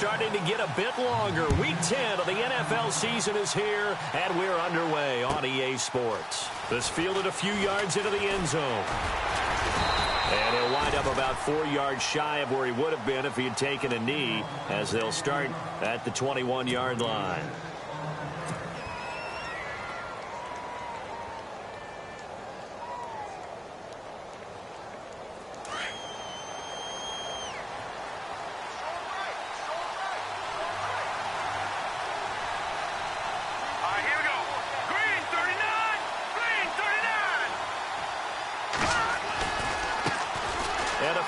starting to get a bit longer. Week 10 of the NFL season is here, and we're underway on EA Sports. This fielded a few yards into the end zone. And he'll wind up about 4 yards shy of where he would have been if he had taken a knee, as they'll start at the 21-yard line.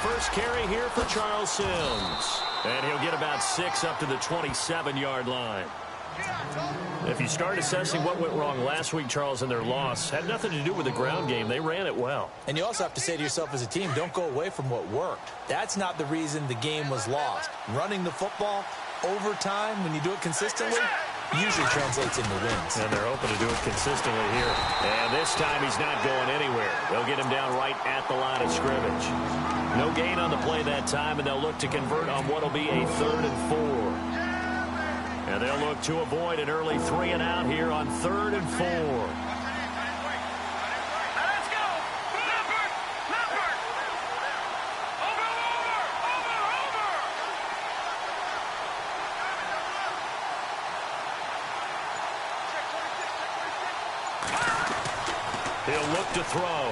First carry here for Charles Sims. And he'll get about 6 up to the 27-yard line. If you start assessing what went wrong last week, Charles, in their loss, had nothing to do with the ground game. They ran it well. And you also have to say to yourself as a team, don't go away from what worked. That's not the reason the game was lost. Running the football over time, when you do it consistently, usually translates into wins. And they're hoping to do it consistently here. And this time he's not going anywhere. They'll get him down right at the line of scrimmage. No gain on the play that time, and they'll look to convert on what will be a 3rd and 4. And they'll look to avoid an early 3 and out here on 3rd and 4. Let's go! Leopard! Leopard! Over! He'll look to throw.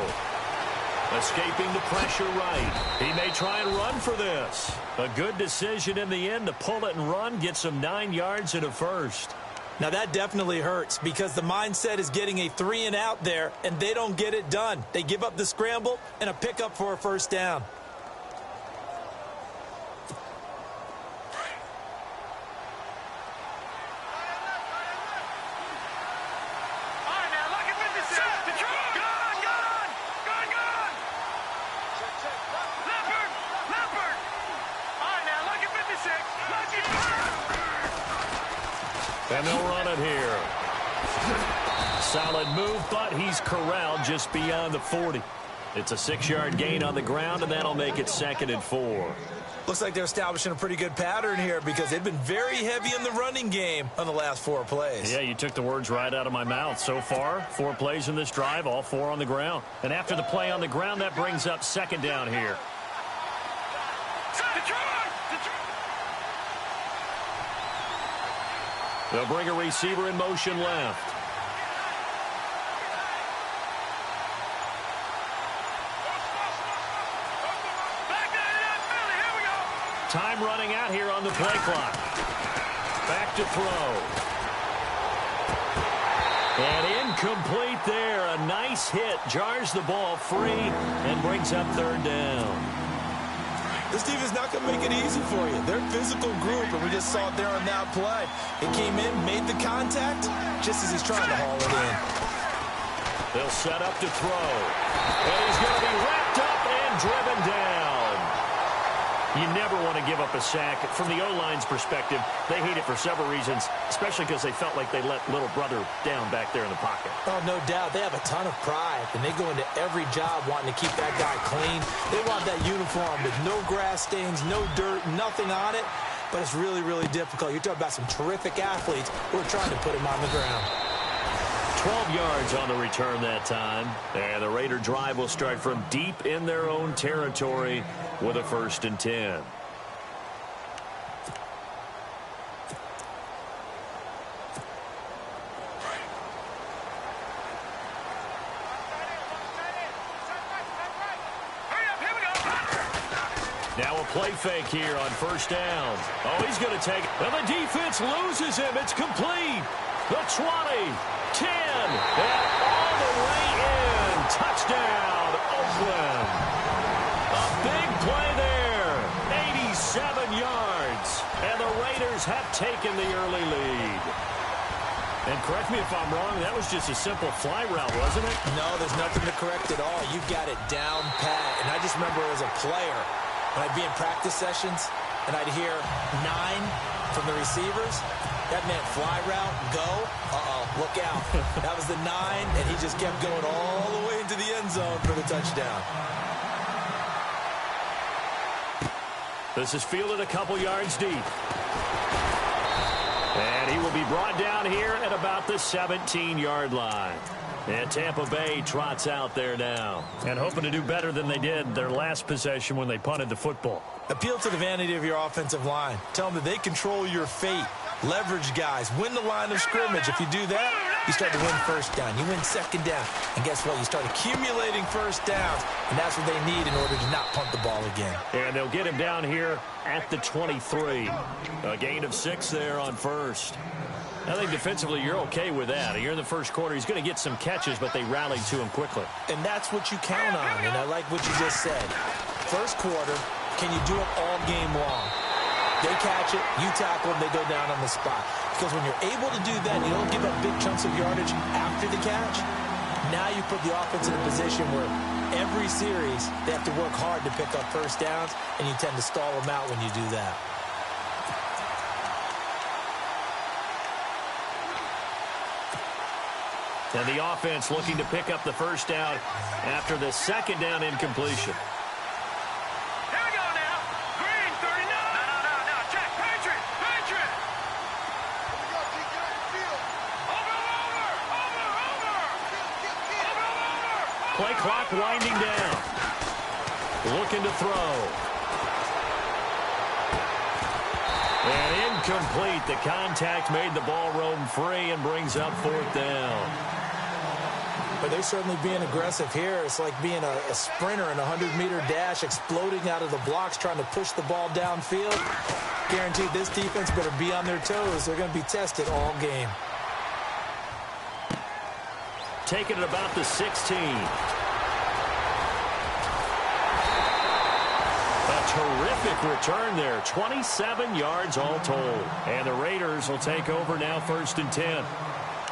Escaping the pressure right. He may try and run for this. A good decision in the end to pull it and run. Gets him 9 yards and a first. Now that definitely hurts because the mindset is getting a 3 and out there, and they don't get it done. They give up the scramble and a pickup for a first down. And they'll run it here. Solid move, but he's corralled just beyond the 40. It's a 6-yard gain on the ground, and that'll make it 2nd and 4. Looks like they're establishing a pretty good pattern here because they've been very heavy in the running game on the last 4 plays. Yeah, you took the words right out of my mouth. So far, 4 plays in this drive, all 4 on the ground. And after the play on the ground, that brings up 2nd down here. They'll bring a receiver in motion left. Time running out here on the play clock. Back to throw. And incomplete there. A nice hit. Jars the ball free and brings up 3rd down. This team is not going to make it easy for you. They're a physical group, and we just saw it there on that play. It came in, made the contact, just as he's trying to haul it in. They'll set up to throw. And he's going to be wrapped up and driven down. You never want to give up a sack. From the O-line's perspective, they hate it for several reasons, especially because they felt like they let little brother down back there in the pocket. Oh, no doubt. They have a ton of pride, and they go into every job wanting to keep that guy clean. They want that uniform with no grass stains, no dirt, nothing on it. But it's really, really difficult. You're talking about some terrific athletes who are trying to put him on the ground. 12 yards on the return that time. And the Raider drive will start from deep in their own territory with a 1st and 10. Now a play fake here on 1st down. Oh, he's going to take it. And the defense loses him. It's complete. The 20, 10, and all the way in. Touchdown, Oakland. A big play there. 87 yards. And the Raiders have taken the early lead. And correct me if I'm wrong, that was just a simple fly route, wasn't it? No, there's nothing to correct at all. You've got it down pat. And I just remember as a player, when I'd be in practice sessions and I'd hear 9 from the receivers, that meant fly route, go, look out. That was the 9, and he just kept going all the way into the end zone for the touchdown. This is fielded a couple yards deep. It'll be brought down here at about the 17-yard line. And Tampa Bay trots out there now. And hoping to do better than they did their last possession when they punted the football. Appeal to the vanity of your offensive line. Tell them that they control your fate. Leverage guys. Win the line of scrimmage. If you do that, you start to win first down. You win second down. And guess what? You start accumulating first downs. And that's what they need in order to not punt the ball again. And they'll get him down here at the 23. A gain of 6 there on first. I think defensively you're okay with that. You're in the first quarter. He's going to get some catches, but they rallied to him quickly. And that's what you count on. And I like what you just said. First quarter, can you do it all game long? They catch it, you tackle them, they go down on the spot. Because when you're able to do that, you don't give up big chunks of yardage after the catch. Now you put the offense in a position where every series they have to work hard to pick up first downs, and you tend to stall them out when you do that. And the offense looking to pick up the first down after the second down incompletion. Here we go now. Green, 39. No. Check. Patriot. Over. Play clock winding down. Looking to throw. And incomplete. The contact made the ball roam free and brings up fourth down. But they're certainly being aggressive here. It's like being a sprinter in a 100-meter dash, exploding out of the blocks, trying to push the ball downfield. Guaranteed this defense better be on their toes. They're going to be tested all game. Taking it about the 16. A terrific return there. 27 yards all told. And the Raiders will take over now, 1st and 10.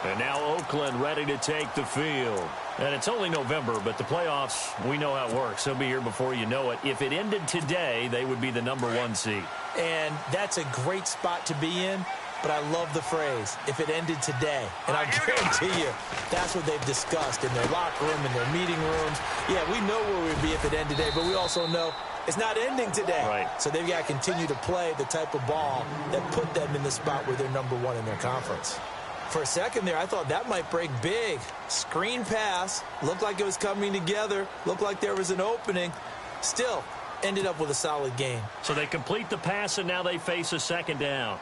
And now Oakland ready to take the field. And it's only November, but the playoffs, we know how it works. They'll be here before you know it. If it ended today, they would be the #1 seed. And that's a great spot to be in, but I love the phrase, if it ended today. And I guarantee you, that's what they've discussed in their locker room, in their meeting rooms. Yeah, we know where we'd be if it ended today, but we also know it's not ending today. Right. So they've got to continue to play the type of ball that put them in the spot where they're #1 in their conference. For a second there, I thought that might break big. Screen pass. Looked like it was coming together. Looked like there was an opening. Still, ended up with a solid game. So they complete the pass, and now they face a second down.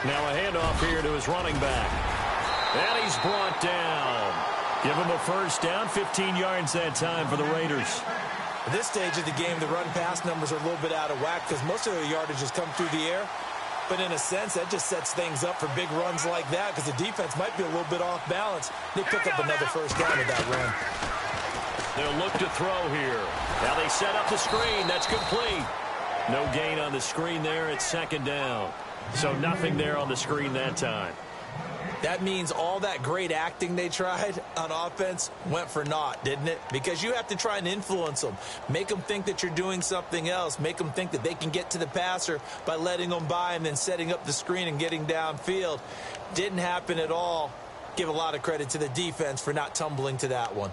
Now a handoff here to his running back. And he's brought down. Give him a first down, 15 yards that time for the Raiders. At this stage of the game, the run-pass numbers are a little bit out of whack because most of their yardage has come through the air. But in a sense, that just sets things up for big runs like that because the defense might be a little bit off balance. They pick up another first down with that run. They'll look to throw here. Now they set up the screen. That's complete. No gain on the screen there. It's second down. So nothing there on the screen that time. That means all that great acting they tried on offense went for naught, didn't it? Because you have to try and influence them. Make them think that you're doing something else. Make them think that they can get to the passer by letting them by and then setting up the screen and getting downfield. Didn't happen at all. Give a lot of credit to the defense for not tumbling to that one.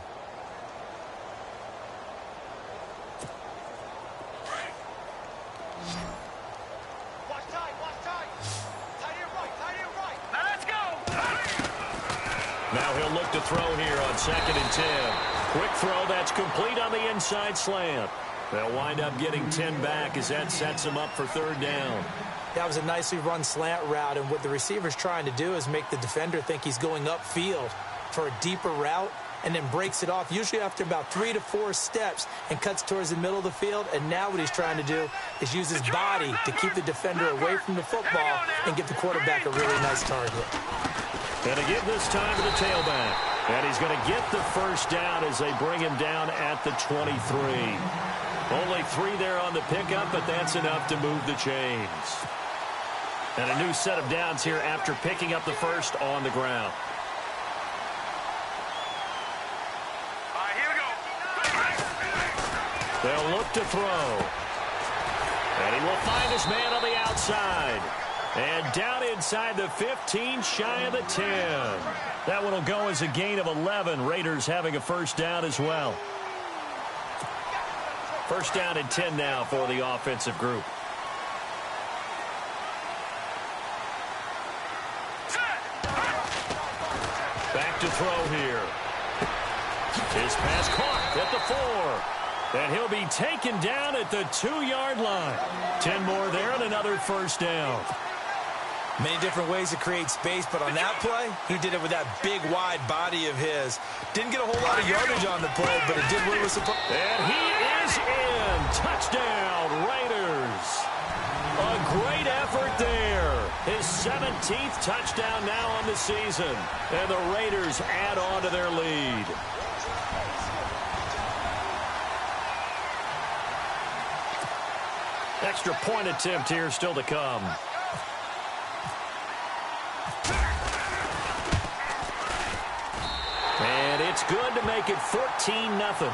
Now he'll look to throw here on 2nd and 10. Quick throw, that's complete on the inside slant. They'll wind up getting 10 back as that sets them up for 3rd down. That was a nicely run slant route, and what the receiver's trying to do is make the defender think he's going upfield for a deeper route and then breaks it off, usually after about 3 to 4 steps, and cuts towards the middle of the field. And now what he's trying to do is use his body to keep the defender away from the football and give the quarterback a really nice target. And to give this time to the tailback. And he's going to get the first down as they bring him down at the 23. Only 3 there on the pickup, but that's enough to move the chains. And a new set of downs here after picking up the first on the ground. Here we go. They'll look to throw. And he will find his man on the outside. And down inside the 15, shy of the 10. That one will go as a gain of 11. Raiders having a first down as well. First down and 10 now for the offensive group. Back to throw here. His pass caught at the 4. And he'll be taken down at the 2-yard line. 10 more there and another first down. Many different ways to create space, but on that play, he did it with that big, wide body of his. Didn't get a whole lot of yardage on the play, but it did what it was supposed to. And he is in. Touchdown, Raiders. A great effort there. His 17th touchdown now on the season. And the Raiders add on to their lead. Extra point attempt here still to come. And it's good to make it 14-0.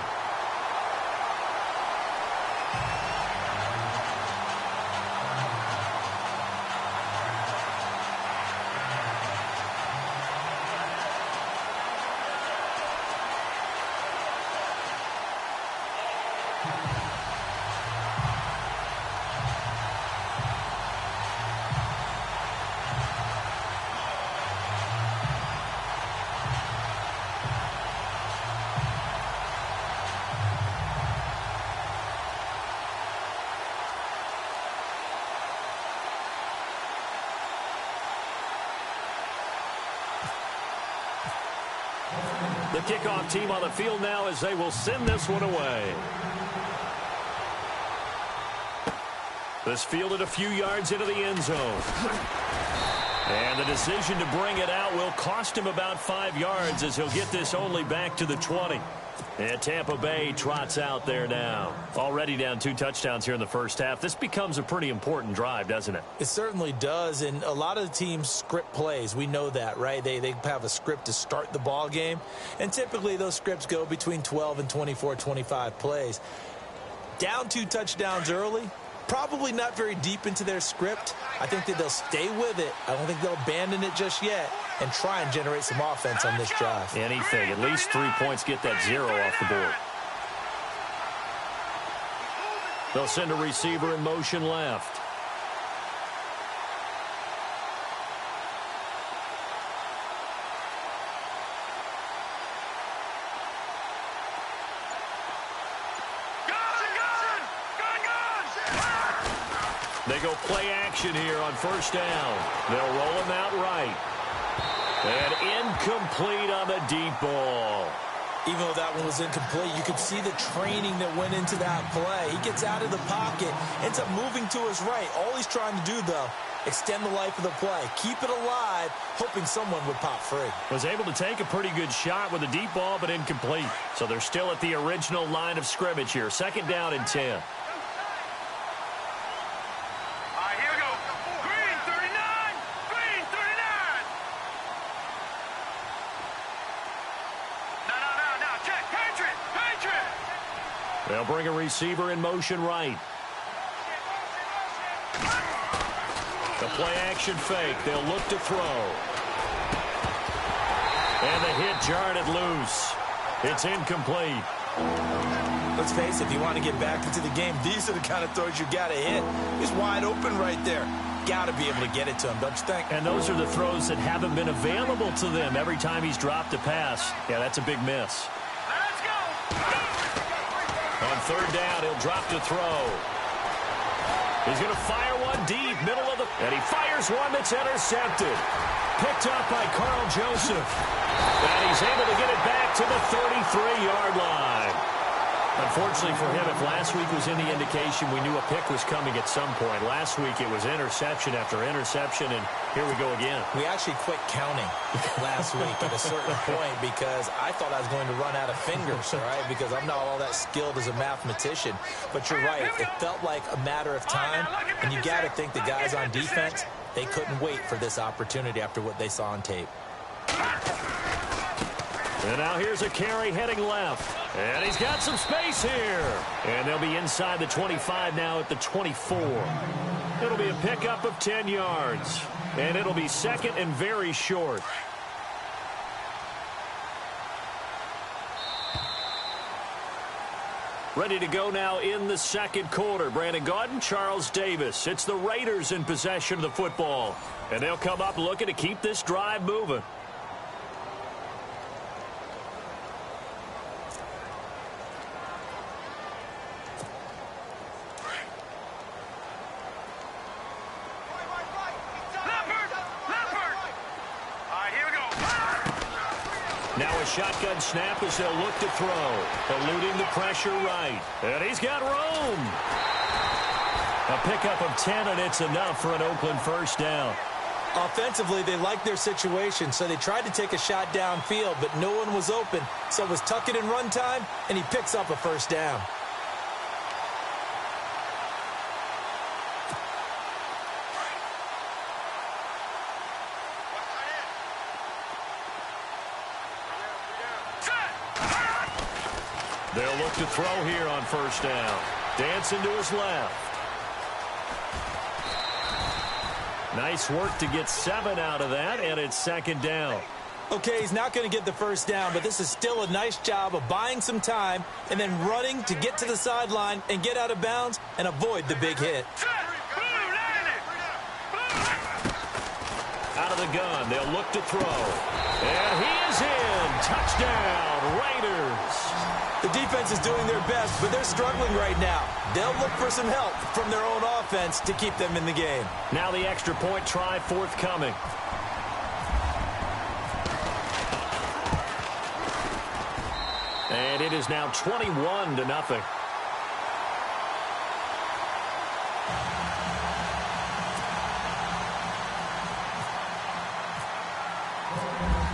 The kickoff team on the field now as they will send this one away. This fielded a few yards into the end zone. And the decision to bring it out will cost him about 5 yards as he'll get this only back to the 20. And Tampa Bay trots out there now. Already down 2 touchdowns here in the first half. This becomes a pretty important drive, doesn't it? It certainly does, and a lot of the teams script plays. We know that, right? They have a script to start the ball game, and typically those scripts go between 12 and 24, 25 plays. Down 2 touchdowns early, probably not very deep into their script. I think that they'll stay with it. I don't think they'll abandon it just yet and try and generate some offense on this drive. Anything. At least 3 points, get that 0 off the board. They'll send a receiver in motion left. They go play action here on first down. They'll roll him out right. And incomplete on the deep ball. Even though that one was incomplete, you could see the training that went into that play. He gets out of the pocket, ends up moving to his right. All he's trying to do, though, extend the life of the play. Keep it alive, hoping someone would pop free. Was able to take a pretty good shot with a deep ball, but incomplete. So they're still at the original line of scrimmage here. Second down and 10. They'll bring a receiver in motion right. The play-action fake. They'll look to throw. And the hit jarred it loose. It's incomplete. Let's face it, if you want to get back into the game, these are the kind of throws you got to hit. He's wide open right there. Got to be able to get it to him, don't you think? And those are the throws that haven't been available to them every time he's dropped a pass. Yeah, that's a big miss. Let's go! On third down, he'll drop to throw. He's going to fire one deep, middle of the... And he fires one that's intercepted. Picked up by Carl Joseph. And he's able to get it back to the 33-yard line. Unfortunately for him, if last week was any indication, we knew a pick was coming at some point. Last week, it was interception after interception, and here we go again. We actually quit counting last week at a certain point because I thought I was going to run out of fingers, all right, because I'm not all that skilled as a mathematician. But you're right. It felt like a matter of time, and you got to think the guys on defense, they couldn't wait for this opportunity after what they saw on tape. And now here's a carry heading left. And he's got some space here. And they'll be inside the 25 now at the 24. It'll be a pickup of 10 yards. And it'll be second and very short. Ready to go now in the second quarter. Brandon Gaudin, Charles Davis. It's the Raiders in possession of the football. And they'll come up looking to keep this drive moving. Now a shotgun snap as they'll look to throw. Eluding the pressure right. And he's got room. A pickup of 10, and it's enough for an Oakland first down. Offensively, they liked their situation, so they tried to take a shot downfield, but no one was open. So it was tuck it and run time, and he picks up a first down. They'll look to throw here on first down. Dancing to his left. Nice work to get 7 out of that, and it's second down. Okay, he's not going to get the first down, but this is still a nice job of buying some time and then running to get to the sideline and get out of bounds and avoid the big hit. Out of the gun, they'll look to throw. And he is in. Touchdown, Raiders. The defense is doing their best, but they're struggling right now. They'll look for some help from their own offense to keep them in the game. Now the extra point try forthcoming. And it is now 21-0.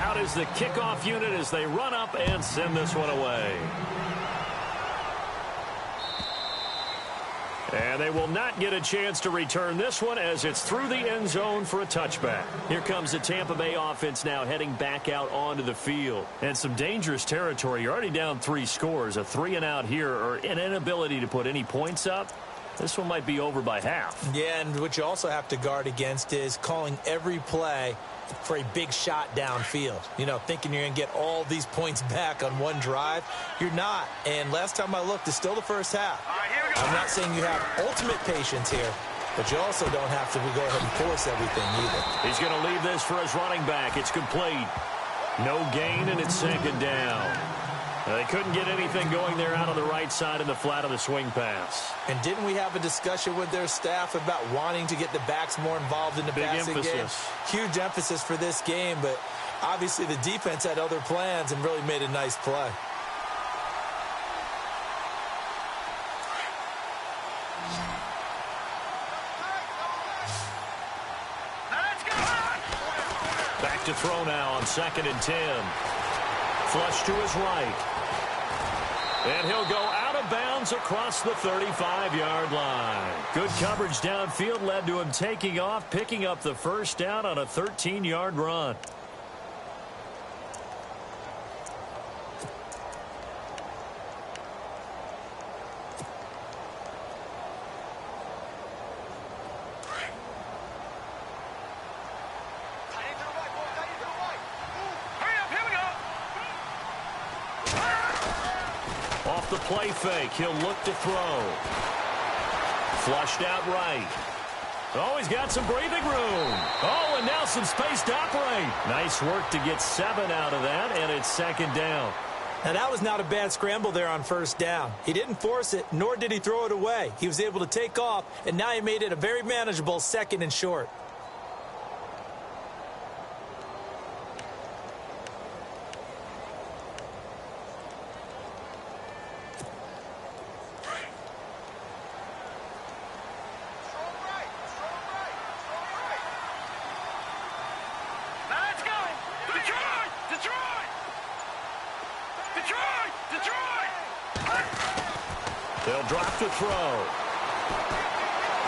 Out is the kickoff unit as they run up and send this one away. And they will not get a chance to return this one as it's through the end zone for a touchback. Here comes the Tampa Bay offense now heading back out onto the field. And some dangerous territory. You're already down 3 scores. A 3-and-out here or an inability to put any points up. This one might be over by half. Yeah, and what you also have to guard against is calling every play for a big shot downfield. You know, thinking you're going to get all these points back on one drive. You're not. And last time I looked, it's still the first half. I'm not saying you have ultimate patience here, but you also don't have to go ahead and force everything either. He's going to leave this for his running back. It's complete. No gain, and it's second down. They couldn't get anything going there out on the right side in the flat of the swing pass. And didn't we have a discussion with their staff about wanting to get the backs more involved in the passing game? Huge emphasis for this game, but obviously the defense had other plans and really made a nice play. Back to throw now on 2nd and 10. Flush to his right. And he'll go out of bounds across the 35-yard line. Good coverage downfield led to him taking off, picking up the first down on a 13-yard run. Off the play fake, he'll look to throw. Flushed out right. Oh, he's got some breathing room. Oh, and now some space to operate. Nice work to get 7 out of that, and it's second down. Now, that was not a bad scramble there on first down. He didn't force it, nor did he throw it away. He was able to take off, and now he made it a very manageable 2nd and short. They'll drop to throw.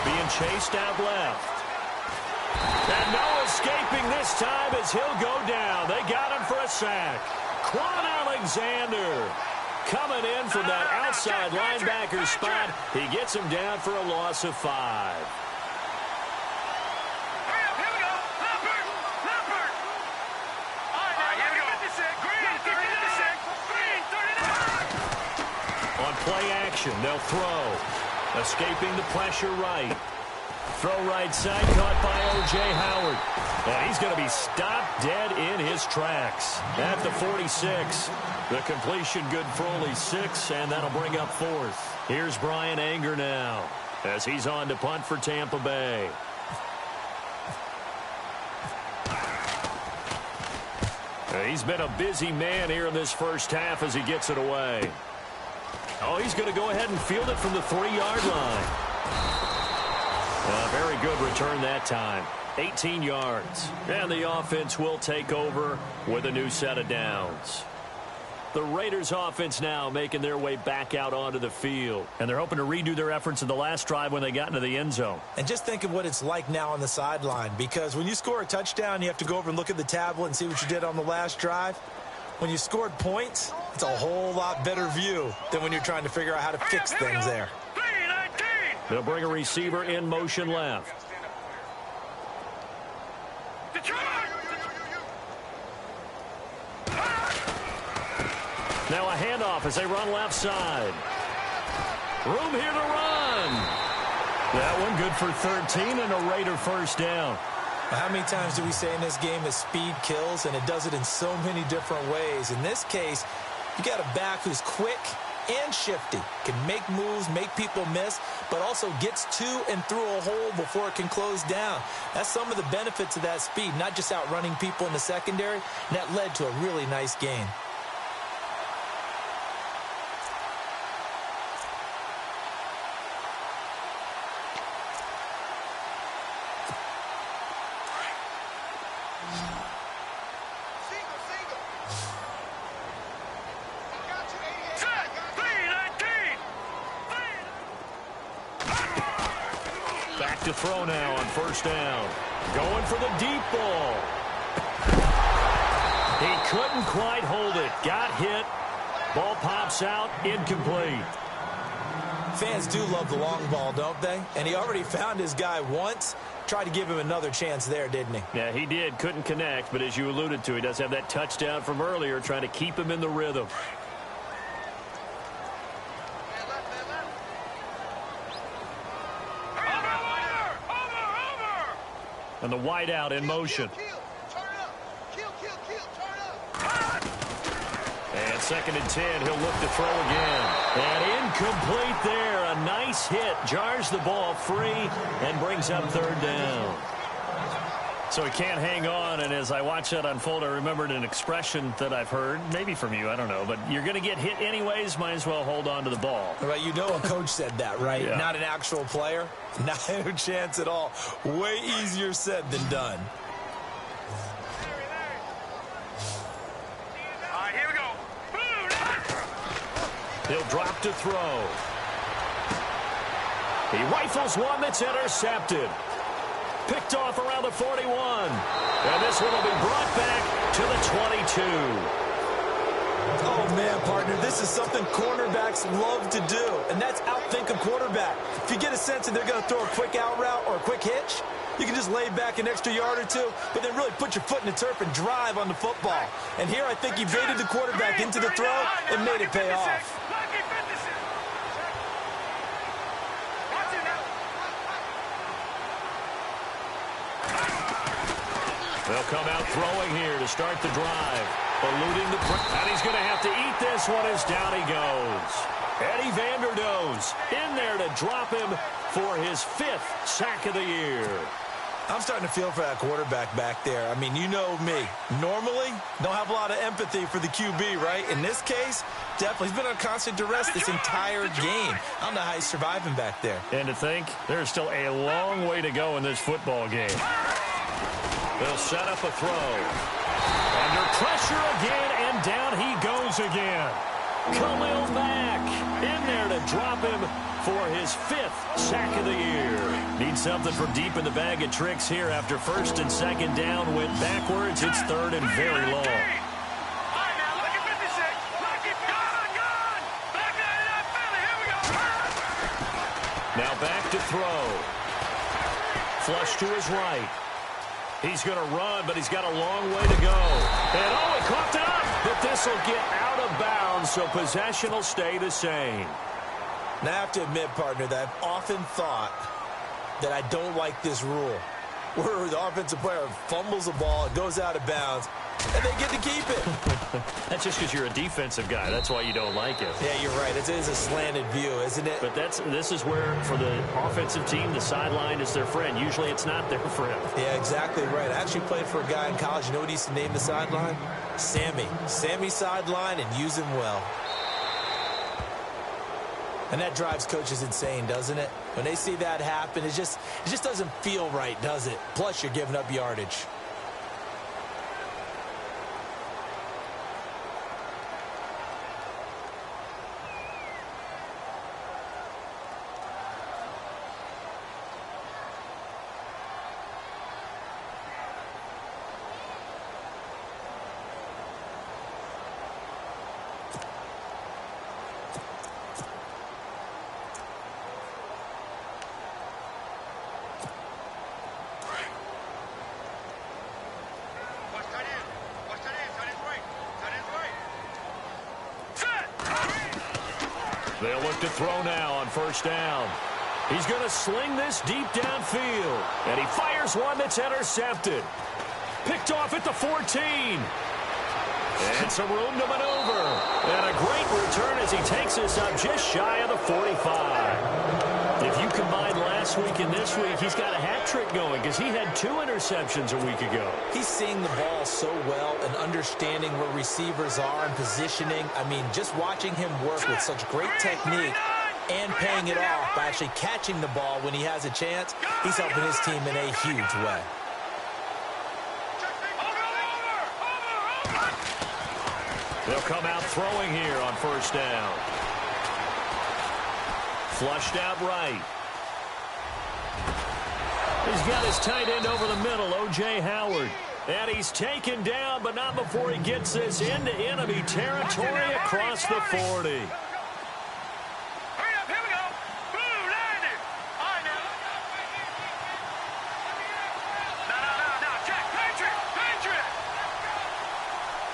Being chased out left. And no escaping this time as he'll go down. They got him for a sack. Quan Alexander coming in from that outside linebacker spot. He gets him down for a loss of 5. Play action. They'll throw. Escaping the pressure right. Throw right side, caught by O.J. Howard. And he's going to be stopped dead in his tracks at the 46. The completion good for only 6, and that'll bring up 4th. Here's Brian Anger now as he's on to punt for Tampa Bay. He's been a busy man here in this first half as he gets it away. Oh, he's going to go ahead and field it from the 3-yard line. A very good return that time. 18 yards. And the offense will take over with a new set of downs. The Raiders offense now making their way back out onto the field. And they're hoping to redo their efforts in the last drive when they got into the end zone. And just think of what it's like now on the sideline. Because when you score a touchdown, you have to go over and look at the tablet and see what you did on the last drive. When you scored points, it's a whole lot better view than when you're trying to figure out how to fix things there. They'll bring a receiver in motion left. Now a handoff as they run left side. Room here to run. That one good for 13 and a Raider first down. How many times do we say in this game that speed kills, and it does it in so many different ways? In this case, you got a back who's quick and shifty, can make moves, make people miss, but also gets to and through a hole before it can close down. That's some of the benefits of that speed, not just outrunning people in the secondary, and that led to a really nice gain. To throw now on first down. Going for the deep ball. He couldn't quite hold it. Got hit. Ball pops out. Incomplete. Fans do love the long ball, don't they? And he already found his guy once. Tried to give him another chance there, didn't he? Yeah, he did. Couldn't connect, but as you alluded to, he does have that touchdown from earlier, trying to keep him in the rhythm. And the wideout in motion. And 2nd and 10, he'll look to throw again. And incomplete there. A nice hit. Jars the ball free and brings up 3rd down. So he can't hang on, and as I watch that unfold, I remembered an expression that I've heard, maybe from you, I don't know, but you're going to get hit anyways, might as well hold on to the ball. Right, you know a coach said that, right? Yeah. Not an actual player. Not a chance at all. Way easier said than done. All right, here we go. He'll drop to throw. He rifles one that's intercepted. Picked off around the 41. And this one will be brought back to the 22. Oh, man, partner, this is something cornerbacks love to do, and that's outthink a quarterback. If you get a sense that they're going to throw a quick out route or a quick hitch, you can just lay back an extra yard or two, but then really put your foot in the turf and drive on the football. And here I think he baited the quarterback into the throw and made it pay off. They'll come out throwing here to start the drive. Eluding the pressure. And he's going to have to eat this one as down he goes. Eddie Vanderdoes in there to drop him for his 5th sack of the year. I'm starting to feel for that quarterback back there. I mean, you know me. Normally, don't have a lot of empathy for the QB, right? In this case, definitely. He's been on constant duress this entire game. I don't know how he's surviving back there. And to think, there's still a long way to go in this football game. They'll set up a throw. Under pressure again, and down he goes again. Khalil Mack in there to drop him for his 5th sack of the year. Needs something from deep in the bag of tricks here after 1st and 2nd down. Went backwards. It's 3rd and very long. Now back to throw. Flush to his right. He's going to run, but he's got a long way to go. And, oh, it caught up. But this will get out of bounds, so possession will stay the same. Now, I have to admit, partner, that I've often thought that I don't like this rule, where the offensive player fumbles the ball, it goes out of bounds, and they get to keep it. That's just because you're a defensive guy. That's why you don't like it. Yeah, you're right. It is a slanted view, isn't it? But this is where, for the offensive team, the sideline is their friend. Usually it's not their friend. Yeah, exactly right. I actually played for a guy in college. You know what he used to name the sideline? Sammy. Sammy sideline, and use him well. And that drives coaches insane, doesn't it? When they see that happen, it just doesn't feel right, does it? Plus, you're giving up yardage. They'll look to throw now on first down. He's going to sling this deep downfield. And he fires one that's intercepted. Picked off at the 14. And some room to maneuver. And a great return as he takes this up just shy of the 45. If you combine last week and this week, he's got a hat trick going because he had 2 interceptions a week ago. He's seeing the ball so well and understanding where receivers are and positioning. I mean, just watching him work with such great technique and paying it off by actually catching the ball when he has a chance, he's helping his team in a huge way. They'll come out throwing here on first down. Flushed out right. He's got his tight end over the middle, O.J. Howard. And he's taken down, but not before he gets this into enemy territory across the 40.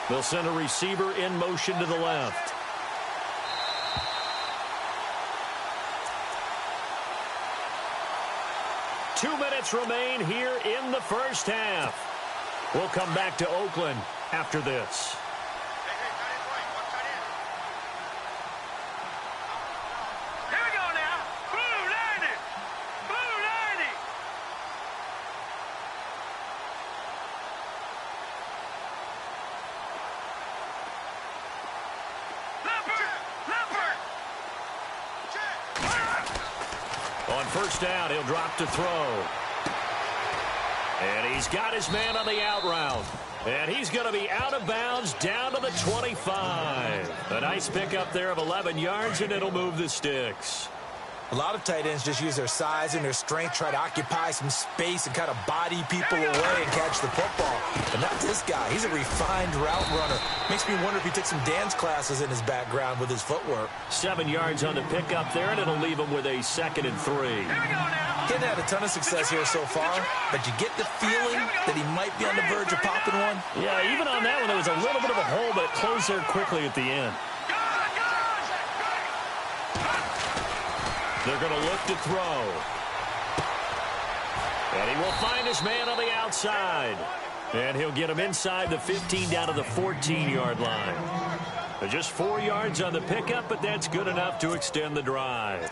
They'll send a receiver in motion to the left. Two minutes remain here in the first half. We'll come back to Oakland after this. Here we go now. Blue 90. Blue 90. On first down, he'll drop to throw. And he's got his man on the out route. And he's going to be out of bounds down to the 25. A nice pickup there of 11 yards, and it'll move the sticks. A lot of tight ends just use their size and their strength, try to occupy some space and kind of body people away and catch the football. But not this guy. He's a refined route runner. Makes me wonder if he took some dance classes in his background with his footwork. 7 yards on the pickup there, and it'll leave him with a 2nd and 3. Hadn't had a ton of success here so far, but you get the feeling that he might be on the verge of popping one. Yeah, even on that one, there was a little bit of a hole, but it closed there quickly at the end. They're going to look to throw. And he will find his man on the outside. And he'll get him inside the 15 down to the 14-yard line. Just 4 yards on the pickup, but that's good enough to extend the drive.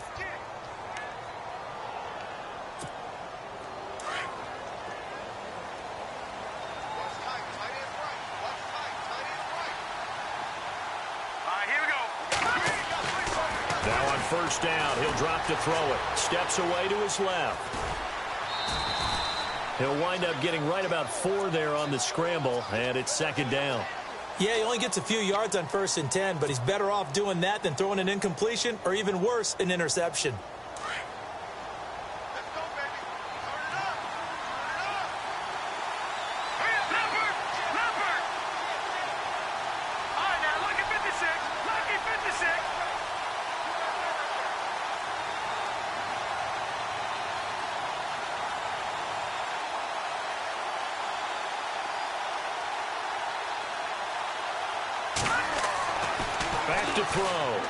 First down, he'll drop to throw it. Steps away to his left. He'll wind up getting right about 4 there on the scramble, and it's 2nd down. Yeah, he only gets a few yards on 1st and 10, but he's better off doing that than throwing an incompletion or even worse, an interception. Back to throw.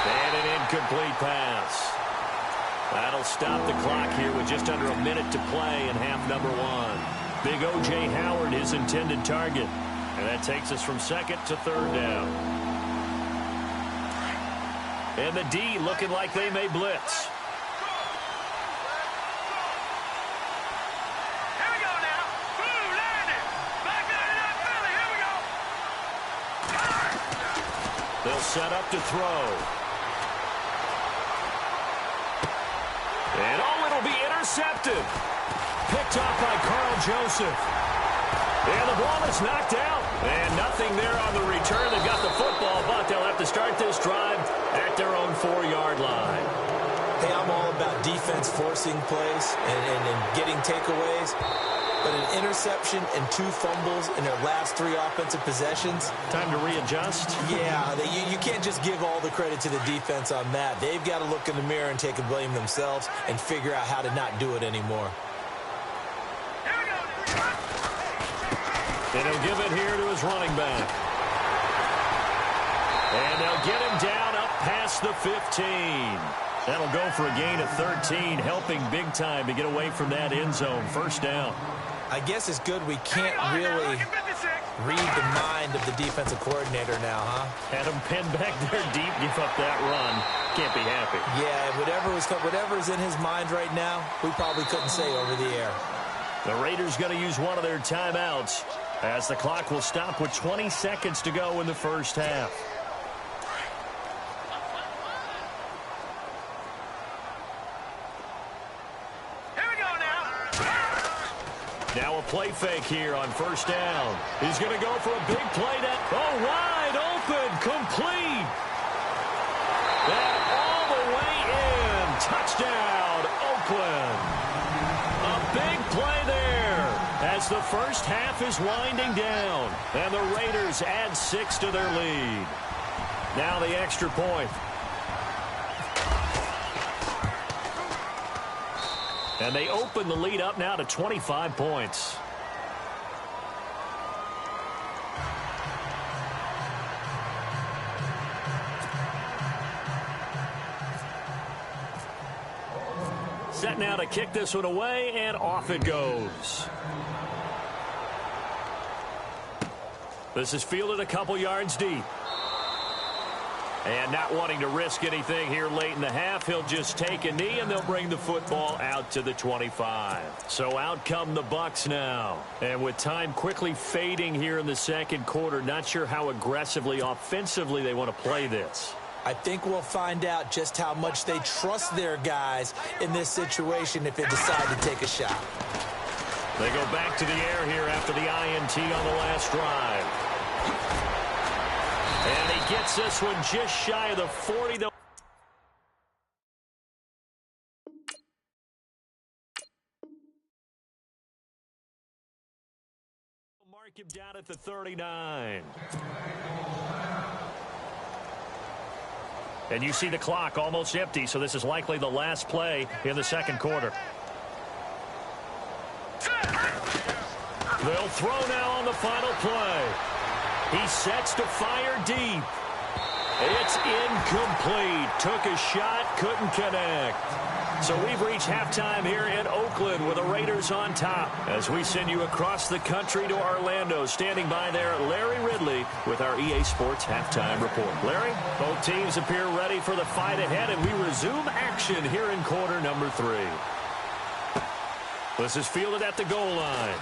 And an incomplete pass. That'll stop the clock here with just under a minute to play in half number one. Big O.J. Howard, his intended target. And that takes us from second to third down. And the D looking like they may blitz. Here we go now. Blue landed. Back out of that Philly. Here we go. They'll set up to throw. And it'll be intercepted. Picked off by Carl Joseph. And the ball is knocked out. And nothing there on the return. They've got the football, but they'll have to start this drive at their own 4-yard line. Hey, I'm all about defense forcing plays and getting takeaways. But an interception and 2 fumbles in their last 3 offensive possessions. Time to readjust. Yeah, you can't just give all the credit to the defense on that. They've got to look in the mirror and take a blame themselves and figure out how to not do it anymore. And he'll give it here to his running back. And they'll get him down up past the 15. That'll go for a gain of 13, helping big time to get away from that end zone. First down. I guess it's good we can't really read the mind of the defensive coordinator now, huh? Had him pinned back there deep, give up that run. Can't be happy. Yeah, whatever's in his mind right now, we probably couldn't say over the air. The Raiders going to use one of their timeouts as the clock will stop with 20 seconds to go in the first half. Now a play fake here on first down. He's going to go for a big play. Wide open, complete. That all the way in. Touchdown, Oakland. A big play there as the first half is winding down. And the Raiders add 6 to their lead. Now the extra point. And they open the lead up now to 25 points. Set now to kick this one away, and off it goes. This is fielded a couple yards deep. And not wanting to risk anything here late in the half, he'll just take a knee, and they'll bring the football out to the 25. So out come the Bucs now. And with time quickly fading here in the second quarter, not sure how aggressively, offensively they want to play this. I think we'll find out just how much they trust their guys in this situation if they decide to take a shot. They go back to the air here after the INT on the last drive. And he gets this one just shy of the 40. Mark him down at the 39. And you see the clock almost empty, so this is likely the last play in the second quarter. They'll throw now on the final play. He sets to fire deep. It's incomplete. Took a shot, couldn't connect. So we've reached halftime here in Oakland with the Raiders on top. As we send you across the country to Orlando, standing by there, Larry Ridley with our EA Sports Halftime Report. Larry, both teams appear ready for the fight ahead, and we resume action here in quarter number 3. This is fielded at the goal line.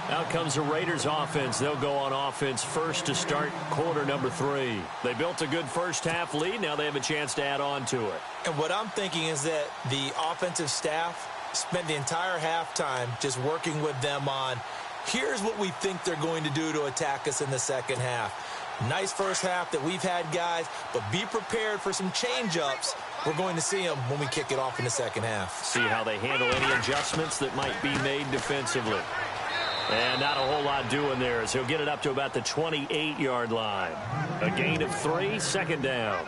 Out comes the Raiders offense. They'll go on offense first to start quarter number 3. They built a good first half lead. Now they have a chance to add on to it. And what I'm thinking is that the offensive staff spent the entire halftime just working with them on, here's what we think they're going to do to attack us in the second half. Nice first half that we've had, guys, but be prepared for some change-ups. We're going to see them when we kick it off in the second half. See how they handle any adjustments that might be made defensively. And not a whole lot doing there as he'll get it up to about the 28-yard line. A gain of 3, second down.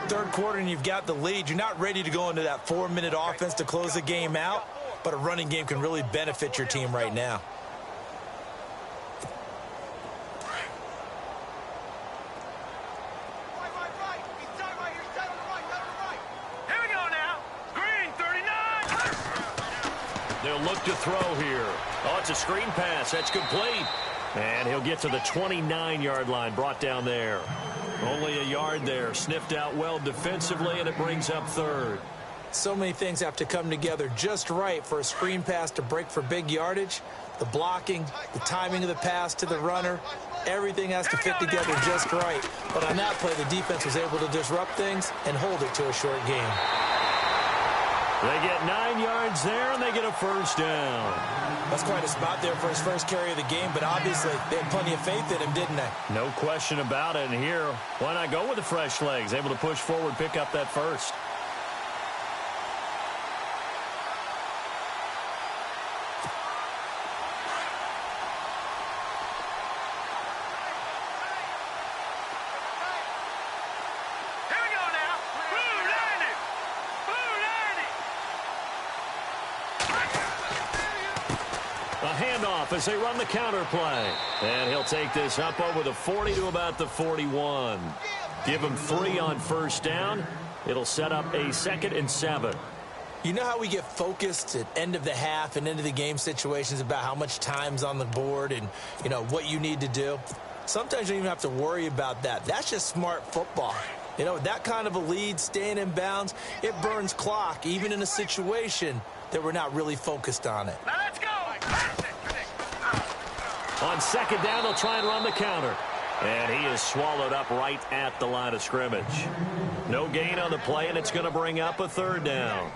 Third quarter and you've got the lead. You're not ready to go into that 4-minute offense to close the game out, but a running game can really benefit your team right now. They'll look to throw here. Oh, it's a screen pass. That's complete. And he'll get to the 29-yard line, brought down there. Only a yard there. Sniffed out well defensively, and it brings up third. So many things have to come together just right for a screen pass to break for big yardage. The blocking, the timing of the pass to the runner, everything has to fit together just right. But on that play, the defense was able to disrupt things and hold it to a short game. They get 9 yards there, and they get a first down. That's quite a spot there for his first carry of the game, but obviously they had plenty of faith in him, didn't they? No question about it. And here, why not go with the fresh legs? Able to push forward, pick up that first. As they run the counter play. And he'll take this up over the 40 to about the 41. Give him 3 on first down. It'll set up a 2nd and 7. You know how we get focused at end of the half and into the game situations about how much time's on the board and, you know, what you need to do? Sometimes you don't even have to worry about that. That's just smart football. You know, that kind of a lead, staying in bounds, it burns clock, even in a situation that we're not really focused on it. Now let's go. On second down, they'll try and run the counter. And he is swallowed up right at the line of scrimmage. No gain on the play, and it's going to bring up a 3rd down.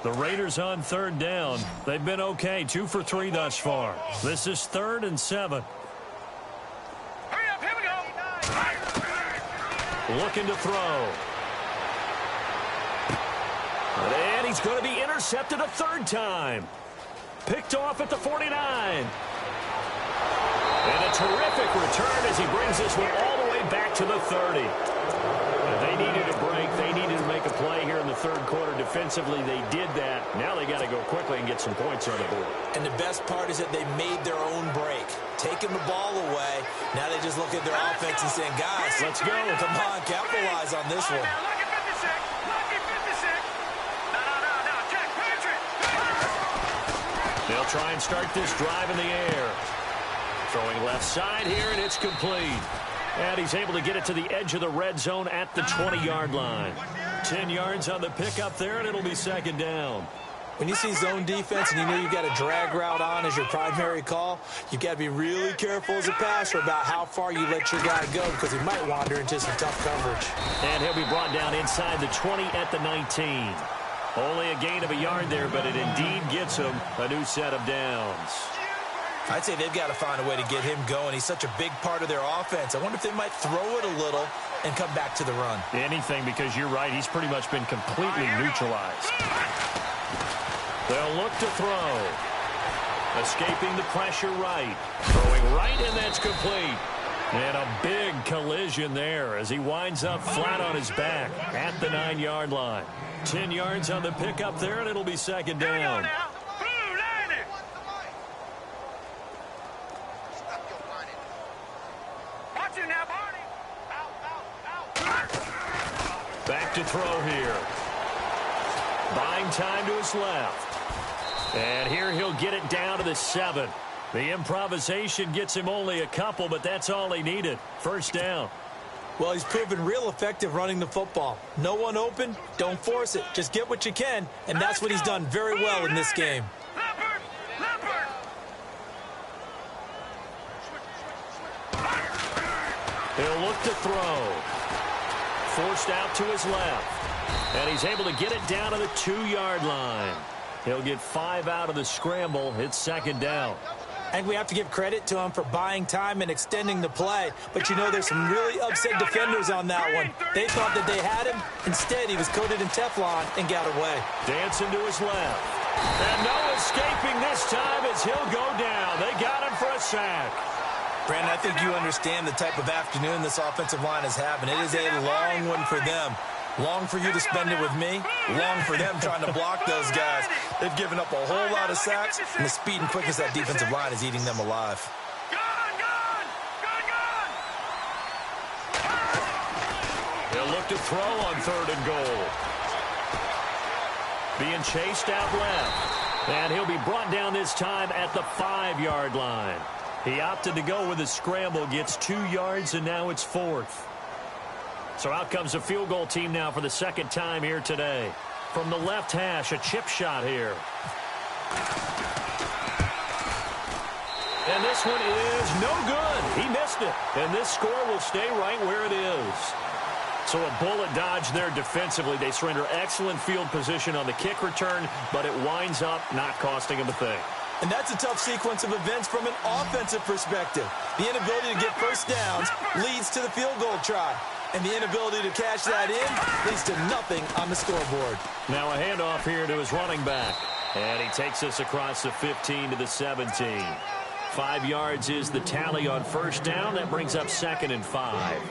The Raiders on 3rd down. They've been okay, 2 for 3 thus far. This is 3rd and 7. Hurry up, here we go. Looking to throw. And he's going to be intercepted a 3rd time. Picked off at the 49. And a terrific return as he brings this one all the way back to the 30. They needed a break. They needed to make a play here in the 3rd quarter. Defensively, they did that. Now they got to go quickly and get some points on the board. And the best part is that they made their own break. Taking the ball away. Now they just look at their offense and saying, guys, let's go. Come on, capitalize on this one. They'll try and start this drive in the air. Throwing left side here, and it's complete. And he's able to get it to the edge of the red zone at the 20-yard line. 10 yards on the pickup there, and it'll be 2nd down. When you see zone defense and you know you've got a drag route on as your primary call, you've got to be really careful as a passer about how far you let your guy go because he might wander into some tough coverage. And he'll be brought down inside the 20 at the 19. Only a gain of a yard there, but it indeed gets him a new set of downs. I'd say they've got to find a way to get him going. He's such a big part of their offense. I wonder if they might throw it a little and come back to the run. Anything, because you're right. He's pretty much been completely neutralized. They'll look to throw. Escaping the pressure right. Throwing right, and that's complete. And a big collision there as he winds up flat on his back at the 9-yard line. 10 yards on the pickup there, and it'll be 2nd down. Back to throw here. Buying time to his left. And here he'll get it down to the 7. The improvisation gets him only a couple, but that's all he needed. First down. Well, he's proven real effective running the football. No one open, don't force it. Just get what you can, and that's what he's done very well in this game. He'll look to throw. Forced out to his left. And he's able to get it down to the 2-yard line. He'll get 5 out of the scramble. It's 2nd down. I think we have to give credit to him for buying time and extending the play. But, you know, there's some really upset defenders on that one. They thought that they had him. Instead, he was coated in Teflon and got away. Dancing to his left. And no escaping this time as he'll go down. They got him for a sack. Brandon, I think you understand the type of afternoon this offensive line is having. It is a long one for them. Long for you to spend it with me. Long for them trying to block those guys. They've given up a whole lot of sacks, and the speed and quickness of that defensive line is eating them alive. He'll look to throw on 3rd and goal. Being chased out left. And he'll be brought down this time at the 5-yard line. He opted to go with a scramble, gets 2 yards, and now it's 4th. So out comes the field goal team now for the 2nd time here today. From the left hash, a chip shot here. And this one is no good. He missed it. And this score will stay right where it is. So a bullet dodge there defensively. They surrender excellent field position on the kick return, but it winds up not costing them a thing. And that's a tough sequence of events from an offensive perspective. The inability to get first downs leads to the field goal try. And the inability to cash that in leads to nothing on the scoreboard. Now a handoff here to his running back. And he takes us across the 15 to the 17. 5 yards is the tally on first down. That brings up 2nd and 5.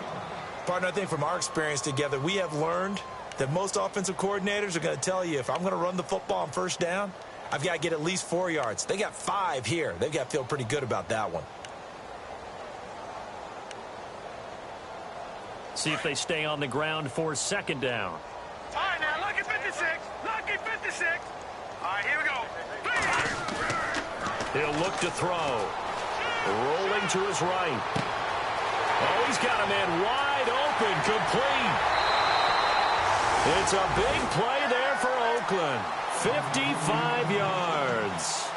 Partner, I think from our experience together, we have learned that most offensive coordinators are going to tell you, if I'm going to run the football on first down, I've got to get at least 4 yards. They got 5 here. They've got to feel pretty good about that one. See if they stay on the ground for 2nd down. All right, now, lucky 56. Lucky 56. All right, here we go. He'll look to throw. Rolling to his right. Oh, he's got a man wide open, complete. It's a big play there for Oakland. 55 yards.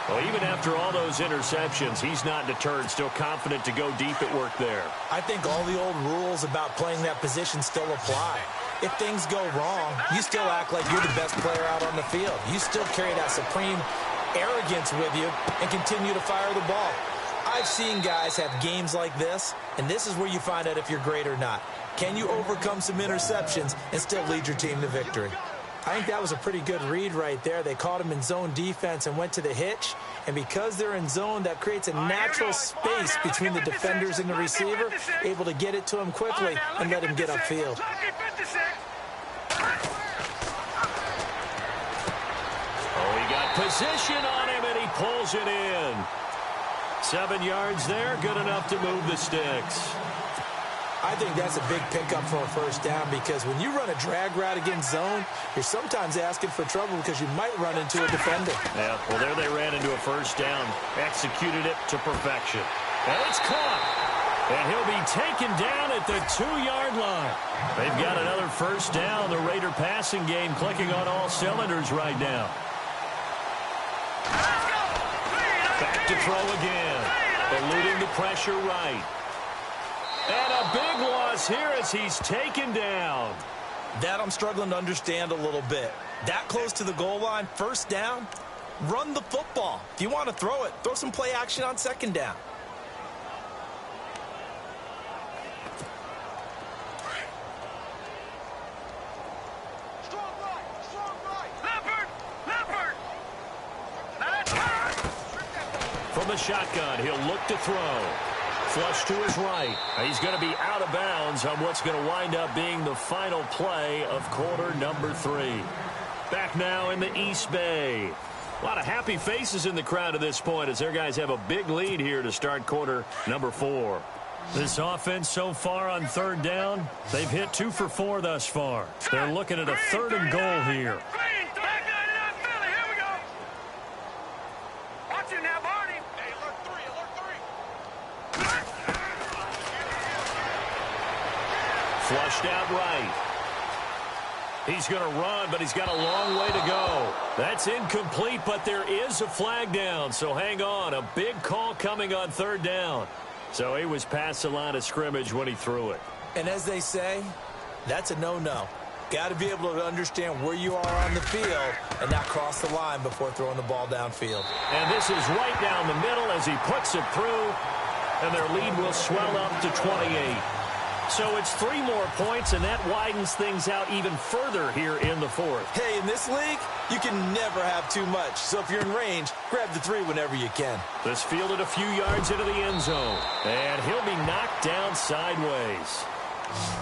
Well, even after all those interceptions, he's not deterred, still confident to go deep at work there. I think all the old rules about playing that position still apply. If things go wrong, you still act like you're the best player out on the field. You still carry that supreme arrogance with you and continue to fire the ball. I've seen guys have games like this, and this is where you find out if you're great or not. Can you overcome some interceptions and still lead your team to victory? I think that was a pretty good read right there. They caught him in zone defense and went to the hitch. And because they're in zone, that creates a natural space between the defenders and the receiver, able to get it to him quickly and let him get upfield. Oh, he got position on him, and he pulls it in. 7 yards there, good enough to move the sticks. I think that's a big pickup for a first down, because when you run a drag route against zone, you're sometimes asking for trouble because you might run into a defender. Yeah, well, there they ran into a first down, executed it to perfection. And it's caught. And he'll be taken down at the 2-yard line. They've got another first down. The Raider passing game clicking on all cylinders right now. Back to throw again. Eluding the pressure right. And a big loss here as he's taken down. That I'm struggling to understand a little bit. That close to the goal line, first down, run the football. If you want to throw it, throw some play action on 2nd down. From the shotgun, he'll look to throw. Flush to his right. He's going to be out of bounds on what's going to wind up being the final play of quarter number 3. Back now in the East Bay. A lot of happy faces in the crowd at this point as their guys have a big lead here to start quarter number 4. This offense so far on 3rd down, they've hit 2 for 4 thus far. They're looking at a 3rd and goal here. Flushed out right. He's going to run, but he's got a long way to go. That's incomplete, but there is a flag down, so hang on. A big call coming on 3rd down. So he was past the line of scrimmage when he threw it. And as they say, that's a no-no. Got to be able to understand where you are on the field and not cross the line before throwing the ball downfield. And this is right down the middle as he puts it through, and their lead will swell up to 28. So it's 3 more points, and that widens things out even further here in the 4th. Hey, in this league, you can never have too much. So if you're in range, grab the 3 whenever you can. This fielded a few yards into the end zone, and he'll be knocked down sideways.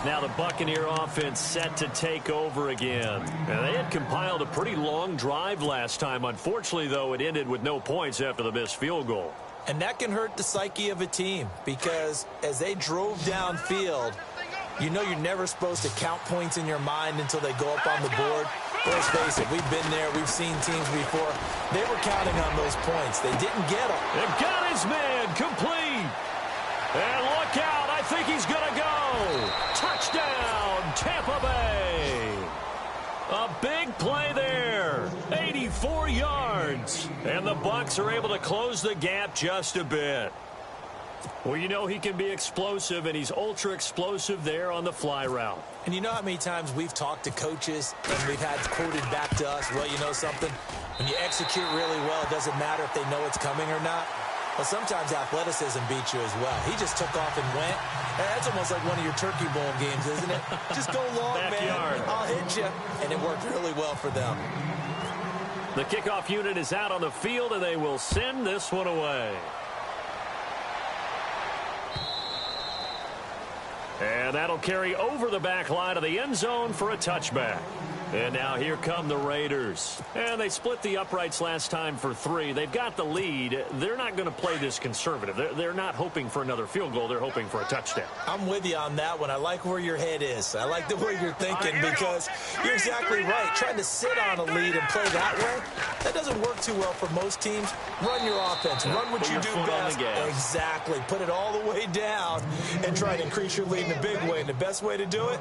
Now the Buccaneer offense set to take over again. And they had compiled a pretty long drive last time. Unfortunately, though, it ended with no points after the missed field goal. And that can hurt the psyche of a team, because as they drove downfield, You know you're never supposed to count points in your mind until they go up on the board. Let's face it, we've been there. We've seen teams before. They were counting on those points. They didn't get them. They've got his man complete. And look out. I think he's going to go. Touchdown, Tampa Bay. A big play there. 84 yards. And the Bucs are able to close the gap just a bit. Well, you know he can be explosive, and he's ultra-explosive there on the fly route. And you know how many times we've talked to coaches and we've had quoted back to us, well, you know something? When you execute really well, it doesn't matter if they know it's coming or not. Well, sometimes athleticism beats you as well. He just took off and went. That's almost like one of your Turkey Bowl games, isn't it? Just go long, Backyard. man. I'll hit you. And it worked really well for them. The kickoff unit is out on the field, and they will send this one away. And that'll carry over the back line of the end zone for a touchback. And now here come the Raiders. And they split the uprights last time for 3. They've got the lead. They're not going to play this conservative. They're not hoping for another field goal. They're hoping for a touchdown. I'm with you on that one. I like where your head is. I like the way you're thinking because you're exactly right. Trying to sit on a lead and play that way, that doesn't work too well for most teams. Run your offense. Run what you do best. Exactly. Put it all the way down and try to increase your lead in a big way. And the best way to do it,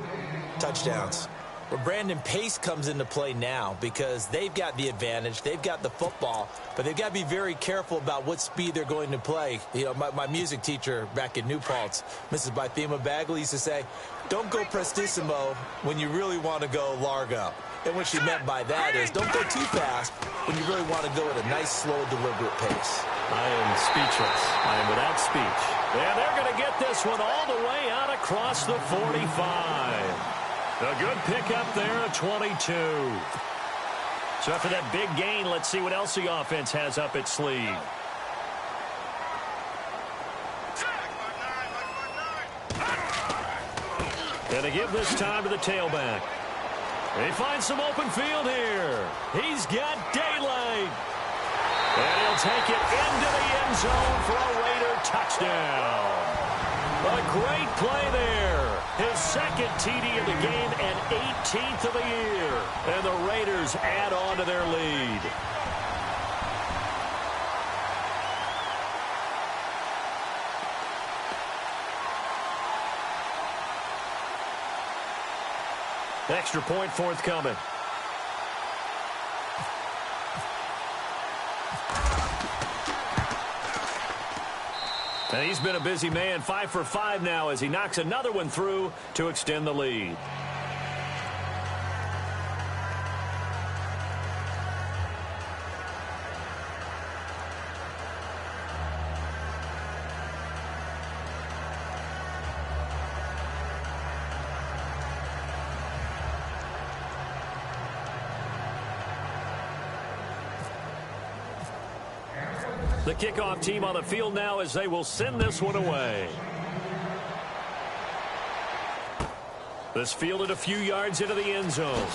touchdowns. Well, Brandon, pace comes into play now because they've got the advantage. They've got the football, but they've got to be very careful about what speed they're going to play. You know, my music teacher back in New Paltz, Mrs. Bythema Bagley, used to say, don't go prestissimo when you really want to go largo. And what she meant by that is don't go too fast when you really want to go at a nice, slow, deliberate pace. I am speechless. I am without speech. And they're going to get this one all the way out across the 45. A good pickup there at 22. So after that big gain, let's see what else the offense has up its sleeve. And they give this time to the tailback. He finds some open field here. He's got daylight. And he'll take it into the end zone for a Raider touchdown. A great play there. His second TD of the game and 18th of the year. And the Raiders add on to their lead. Extra point forthcoming. And he's been a busy man, 5 for 5 now as he knocks another one through to extend the lead. The kickoff team on the field now as they will send this one away. This fielded a few yards into the end zone.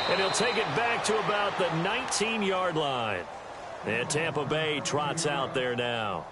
And he'll take it back to about the 19-yard line. And Tampa Bay trots out there now.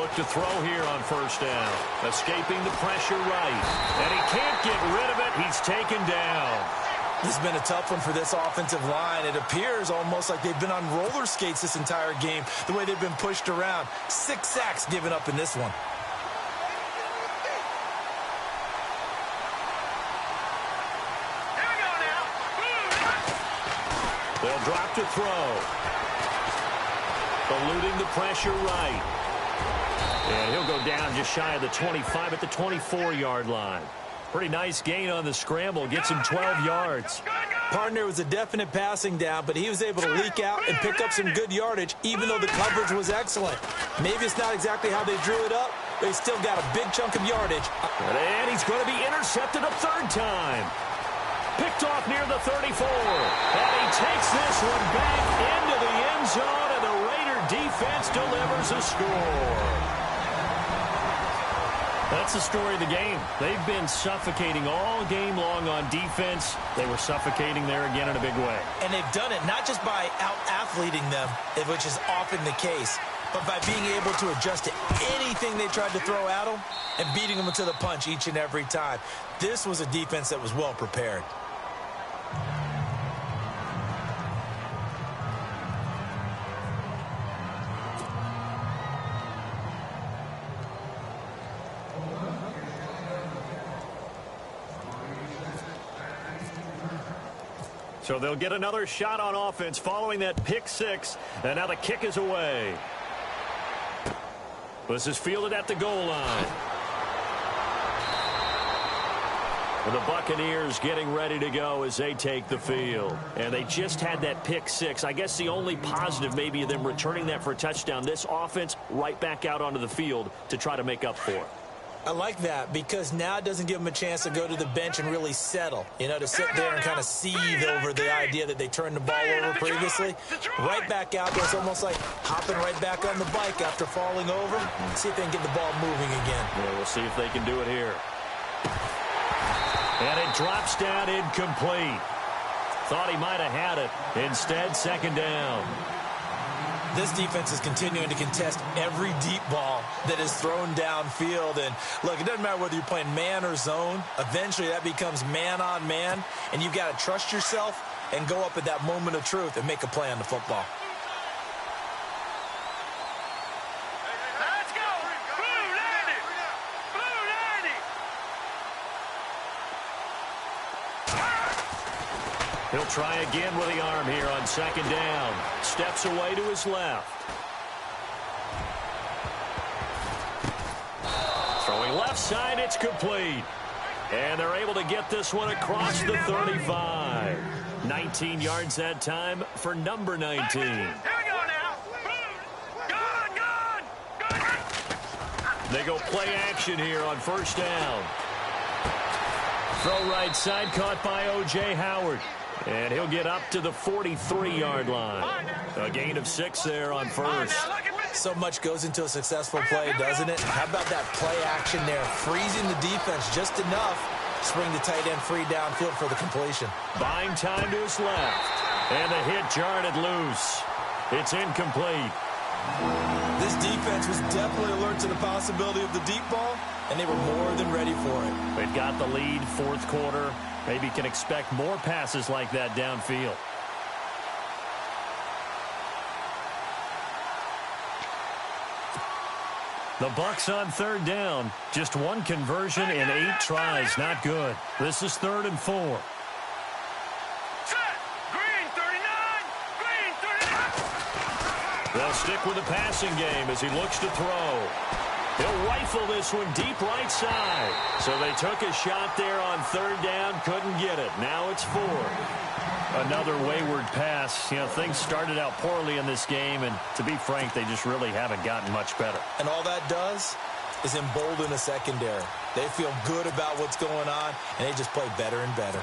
look to throw here on first down. Escaping the pressure right. And he can't get rid of it. He's taken down. This has been a tough one for this offensive line. It appears almost like they've been on roller skates this entire game, the way they've been pushed around. 6 sacks given up in this one. Here we go now. They'll drop to throw. Eluding the pressure right. And he'll go down just shy of the 25 at the 24-yard line. Pretty nice gain on the scramble. Gets him 12 yards. Partner was a definite passing down, but he was able to leak out and pick up some good yardage, even though the coverage was excellent. Maybe it's not exactly how they drew it up, but he still got a big chunk of yardage. And he's going to be intercepted a third time. Picked off near the 34. And he takes this one back into the end zone, and the Raider defense delivers a score. That's the story of the game. They've been suffocating all game long on defense. They were suffocating there again in a big way. And they've done it not just by out-athleting them, which is often the case, but by being able to adjust to anything they tried to throw at them and beating them to the punch each and every time. This was a defense that was well prepared. So they'll get another shot on offense following that pick six. And now the kick is away. This is fielded at the goal line. And the Buccaneers getting ready to go as they take the field. And they just had that pick six. I guess the only positive maybe of them returning that for a touchdown. This offense right back out onto the field to try to make up for it. I like that because now it doesn't give them a chance to go to the bench and really settle, to sit there and kind of seethe over the idea that they turned the ball over previously. Right back out there. It's almost like hopping right back on the bike after falling over. See if they can get the ball moving again. Yeah, we'll see if they can do it here. And it drops down incomplete. Thought he might have had it. Instead, second down. This defense is continuing to contest every deep ball that is thrown downfield. And, look, it doesn't matter whether you're playing man or zone. Eventually, that becomes man-on-man, and you've got to trust yourself and go up at that moment of truth and make a play on the football. Let's go. Blue 90. Blue 90. He'll try again with the arm here on second down. Steps away to his left. Throwing left side, it's complete. And they're able to get this one across the 35. 19 yards that time for number 19. Here we go now. Good. They go play action here on first down. Throw right side, caught by O.J. Howard. And he'll get up to the 43-yard line. A gain of 6 there on first. So much goes into a successful play, doesn't it? How about that play action there? Freezing the defense just enough to spring the tight end free downfield for the completion. Buying time to his left. And the hit jarred it loose. It's incomplete. This defense was definitely alert to the possibility of the deep ball, and they were more than ready for it. They've got the lead, fourth quarter. Maybe can expect more passes like that downfield. The Bucs on third down. Just one conversion in 8 tries. Not good. This is 3rd and 4. Set. Green 39. Green 39. They'll stick with the passing game as he looks to throw. He'll rifle this one deep right side. So they took a shot there on third down, couldn't get it. Now it's 4th. Another wayward pass. Things started out poorly in this game, and to be frank, they just really haven't gotten much better. And all that does is embolden a secondary. They feel good about what's going on, and they just play better and better.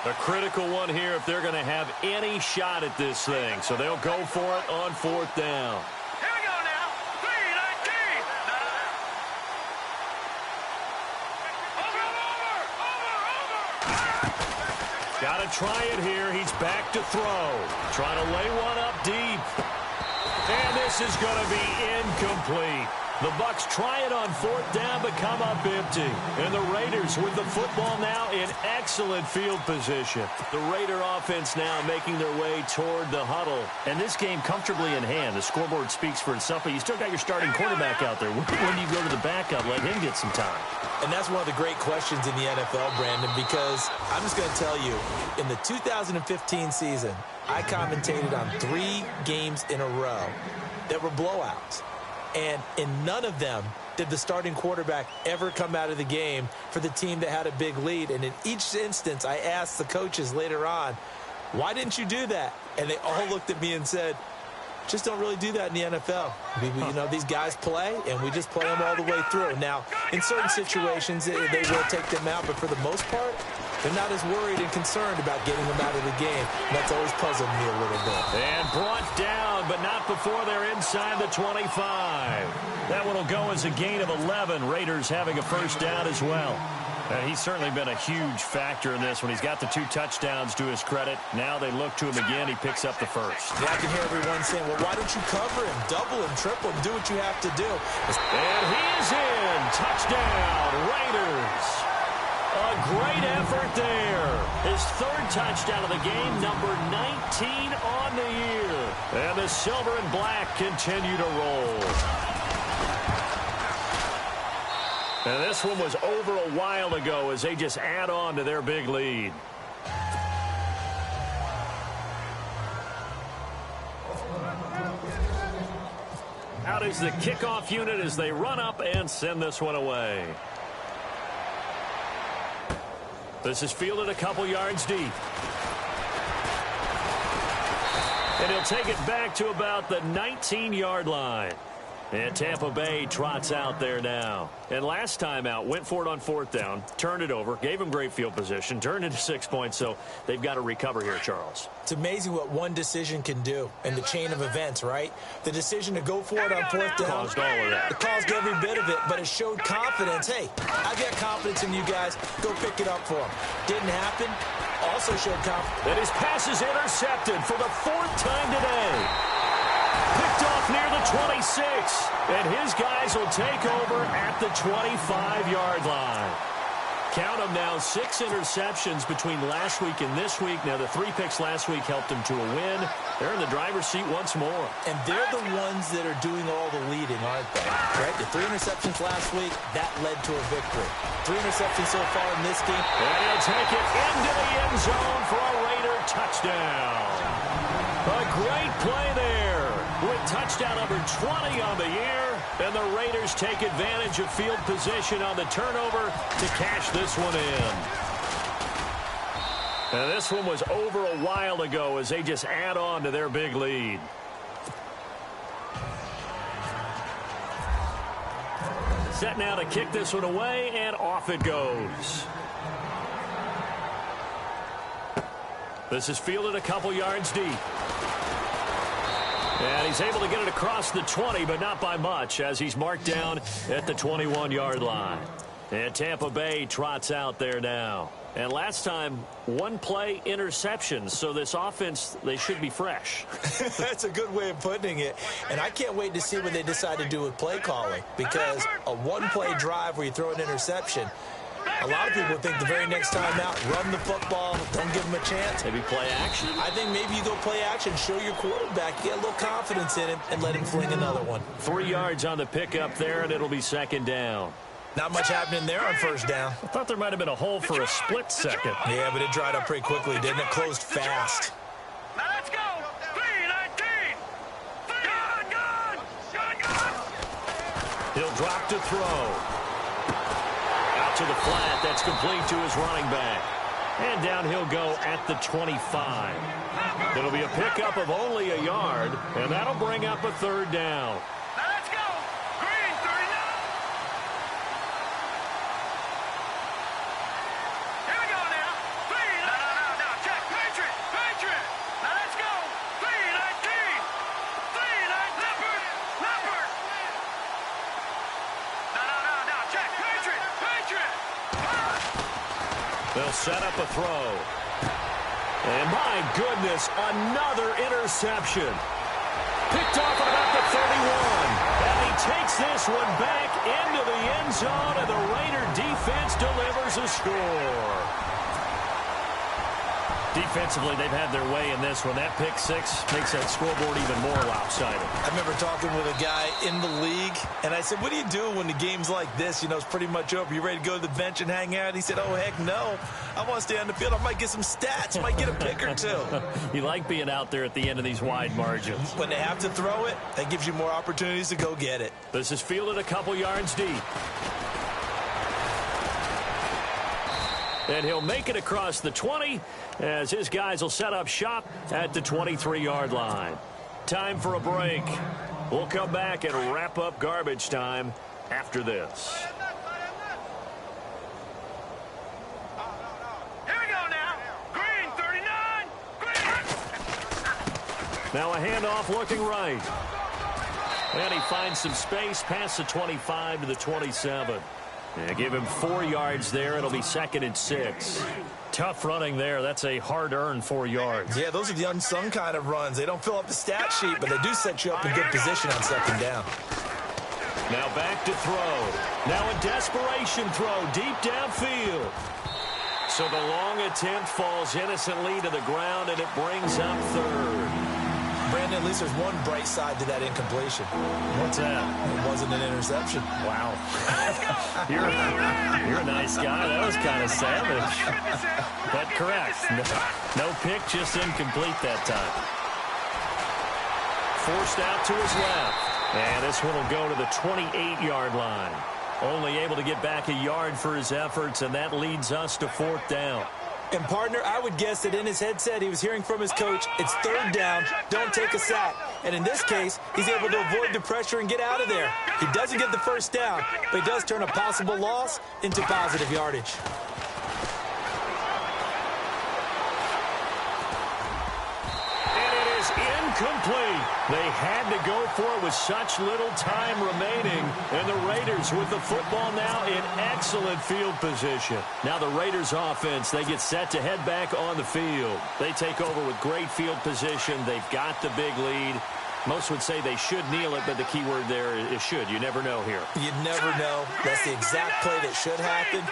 A critical one here if they're going to have any shot at this thing. So they'll go for it on 4th down. Here we go now. 319. Over. Got to try it here. He's back to throw. Trying to lay one up deep. And this is going to be incomplete. The Bucs try it on 4th down, but come up empty. And the Raiders with the football now in excellent field position. The Raider offense now making their way toward the huddle. And this game comfortably in hand. The scoreboard speaks for itself, but you still got your starting quarterback out there. When do you go to the backup? Let him get some time. And that's one of the great questions in the NFL, Brandon, because I'm just going to tell you, in the 2015 season, I commentated on 3 games in a row that were blowouts. And in none of them did the starting quarterback ever come out of the game for the team that had a big lead. And in each instance, I asked the coaches later on, why didn't you do that? And they all looked at me and said, just don't really do that in the NFL. You know, these guys play, and we just play them all the way through. Now, in certain situations, they will take them out, but for the most part, they're not as worried and concerned about getting them out of the game. And that's always puzzled me a little bit. And brought down, but not before they're inside the 25. That one will go as a gain of 11. Raiders having a first down as well. He's certainly been a huge factor in this one. He's got the 2 touchdowns to his credit. Now they look to him again. He picks up the first. Yeah, I can hear everyone saying, well, why don't you cover him, double him, triple him, do what you have to do. And he is in. Touchdown, Raiders. A great effort there. His 3rd touchdown of the game, number 19 on the year. And the silver and black continue to roll. And this one was over a while ago as they just add on to their big lead. Out is the kickoff unit as they run up and send this one away. This is fielded a couple yards deep. And he'll take it back to about the 19-yard line. And Tampa Bay trots out there now. And last time out, went for it on 4th down, turned it over, gave him great field position, turned into 6 points, so they've got to recover here, Charles. It's amazing what one decision can do in the chain of events, right? The decision to go for it on 4th down. Caused all of that. It caused every bit of it, but it showed confidence. Hey, I've got confidence in you guys. Go pick it up for them. Didn't happen. Also showed confidence. And his pass is intercepted for the 4th time today. Picked off near the 26, and his guys will take over at the 25-yard line. Count them now, 6 interceptions between last week and this week. Now, the 3 picks last week helped them to a win. They're in the driver's seat once more. And they're the ones that are doing all the leading, aren't they? Right? The 3 interceptions last week, that led to a victory. 3 interceptions so far in this game. And he'll take it into the end zone for a Raider touchdown. A great play there with touchdown number 20 on the year. And the Raiders take advantage of field position on the turnover to cash this one in. And this one was over a while ago as they just add on to their big lead. Set now to kick this one away, and off it goes. This is fielded a couple yards deep. And he's able to get it across the 20, but not by much, as he's marked down at the 21-yard line. And Tampa Bay trots out there now. And last time, 1 play interceptions, so this offense, they should be fresh. That's a good way of putting it. And I can't wait to see what they decide to do with play calling, because a 1-play drive where you throw an interception, a lot of people think the very next time out, run the football, don't give them a chance. Maybe play action? I think maybe you go play action, show your quarterback, get a little confidence in him, and let him fling another one. 3 yards on the pickup there, and it'll be 2nd down. Not much happening there on 1st down. I thought there might have been a hole for a split second. Yeah, but it dried up pretty quickly, didn't it? Closed fast. Now let's go. 3-19. Gun. He'll drop to throw. Out to the flat. That's complete to his running back. And down he'll go at the 25. It'll be a pickup of only a yard, and that'll bring up a 3rd down. Now let's go. Green 39. Here we go now. 3. No. Check. Patriot. Now let's go. 3-19. 3-19. Leopard. No. Check. Patriot. They'll set up a throw. And my goodness, another interception. Picked off at about the 31. And he takes this one back into the end zone, and the Raider defense delivers a score. Defensively, they've had their way in this one. That pick six makes that scoreboard even more lopsided. I remember talking with a guy in the league, and I said, what do you do when the game's like this? You know, it's pretty much over. You ready to go to the bench and hang out? He said, oh, heck no. I want to stay on the field. I might get some stats. Might get a pick or two. You like being out there at the end of these wide margins. When they have to throw it, that gives you more opportunities to go get it. This is fielded a couple yards deep. And he'll make it across the 20 as his guys will set up shop at the 23-yard line. Time for a break. We'll come back and wrap up garbage time after this. Here we go now. Green, 39. Green. Now a handoff looking right. And he finds some space past the 25 to the 27. Yeah, give him 4 yards there. It'll be 2nd and 6. Tough running there. That's a hard-earned 4 yards. Yeah, those are the unsung kind of runs. They don't fill up the stat sheet, but they do set you up in good position on 2nd down. Now back to throw. Now a desperation throw deep downfield. So the long attempt falls innocently to the ground, and it brings up 3rd. Brandon, at least there's one bright side to that incompletion. What's that? It wasn't an interception. Wow. You're a nice guy. That was kind of savage. But correct. No pick, just incomplete that time. Forced out to his left. And this one will go to the 28-yard line. Only able to get back a yard for his efforts, and that leads us to 4th down. And, partner, I would guess that in his headset he was hearing from his coach, it's 3rd down, don't take a sack. And in this case, he's able to avoid the pressure and get out of there. He doesn't get the 1st down, but he does turn a possible loss into positive yardage. Incomplete. They had to go for it with such little time remaining. And the Raiders with the football now in excellent field position. Now the Raiders offense, they get set to head back on the field. They take over with great field position. They've got the big lead. Most would say they should kneel it, but the key word there is should. You never know here. You never know. That's the exact play that should happen.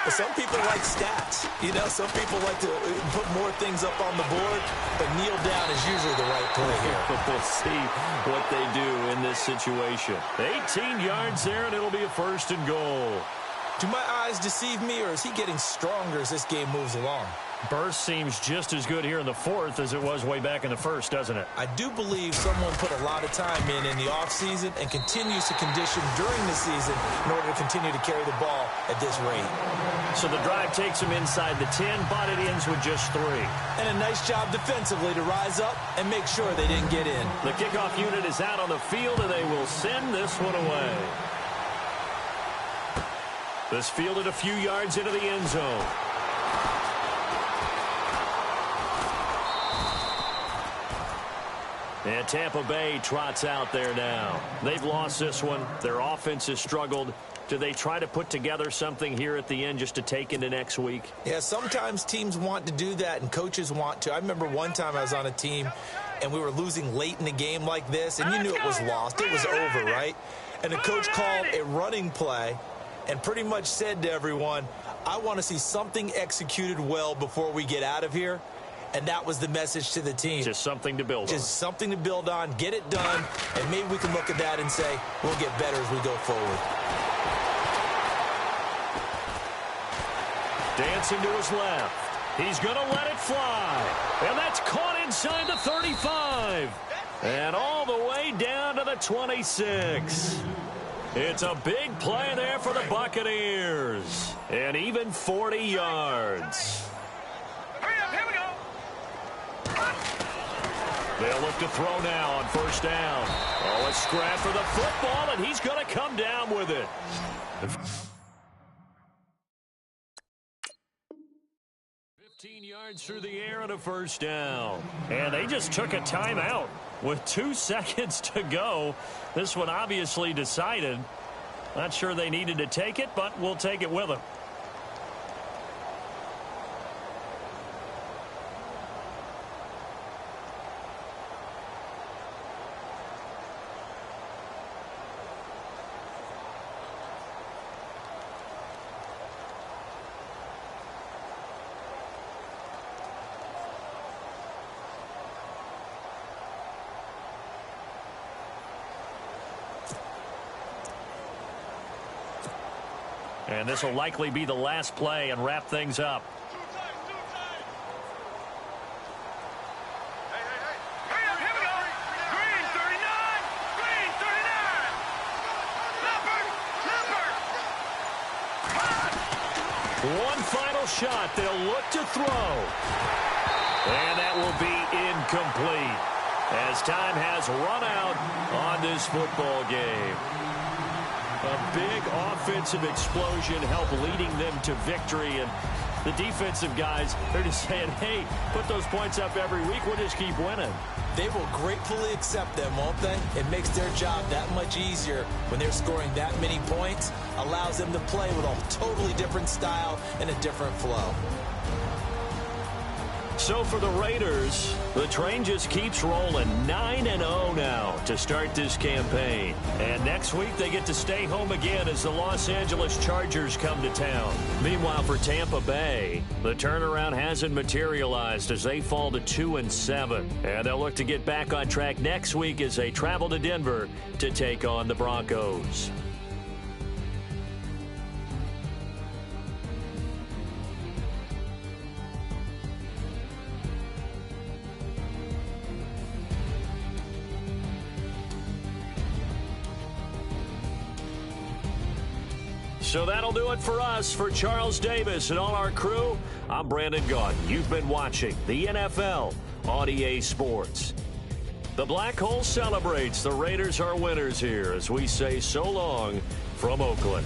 But some people like stats. You know, some people like to put more things up on the board, but kneel down is usually the right play here. We'll see what they do in this situation. 18 yards there, and it'll be a 1st and goal. Do my eyes deceive me, or is he getting stronger as this game moves along? Burst seems just as good here in the 4th as it was way back in the 1st, doesn't it? I do believe someone put a lot of time in the offseason and continues to condition during the season in order to continue to carry the ball at this rate. So the drive takes him inside the 10, but it ends with just 3. And a nice job defensively to rise up and make sure they didn't get in. The kickoff unit is out on the field, and they will send this one away. This fielded a few yards into the end zone. And Tampa Bay trots out there now. They've lost this one. Their offense has struggled. Do they try to put together something here at the end just to take into next week? Yeah, sometimes teams want to do that and coaches want to. I remember one time I was on a team and we were losing late in the game like this, and you knew it was lost. It was over, right? And the coach called a running play and pretty much said to everyone, I want to see something executed well before we get out of here. And that was the message to the team. Just something to build on. Just something to build on, get it done, and maybe we can look at that and say, we'll get better as we go forward. Dancing to his left. He's going to let it fly. And that's caught inside the 35. And all the way down to the 26. It's a big play there for the Buccaneers. And even 40 yards. Hurry up, here we go. They'll look to throw now on 1st down. Oh, a scrap for the football, and he's going to come down with it. 15 yards through the air and a 1st down. And they just took a timeout with 2 seconds to go. This one obviously decided. Not sure they needed to take it, but we'll take it with them. And this will likely be the last play and wrap things up. One final shot. They'll look to throw. And that will be incomplete as time has run out on this football game. A big offensive explosion helped leading them to victory. And the defensive guys, they're just saying, hey, put those points up every week. We'll just keep winning. They will gratefully accept them, won't they? It makes their job that much easier when they're scoring that many points. Allows them to play with a totally different style and a different flow. So for the Raiders, the train just keeps rolling. 9-0 now to start this campaign. And next week they get to stay home again as the Los Angeles Chargers come to town. Meanwhile for Tampa Bay, the turnaround hasn't materialized as they fall to 2-7. And they'll look to get back on track next week as they travel to Denver to take on the Broncos. So that'll do it for us. For Charles Davis and all our crew, I'm Brandon Gaudin. You've been watching the NFL on EA Sports. The Black Hole celebrates. The Raiders are winners here as we say so long from Oakland.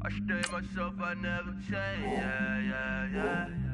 I stay myself, I never change, yeah, yeah, yeah.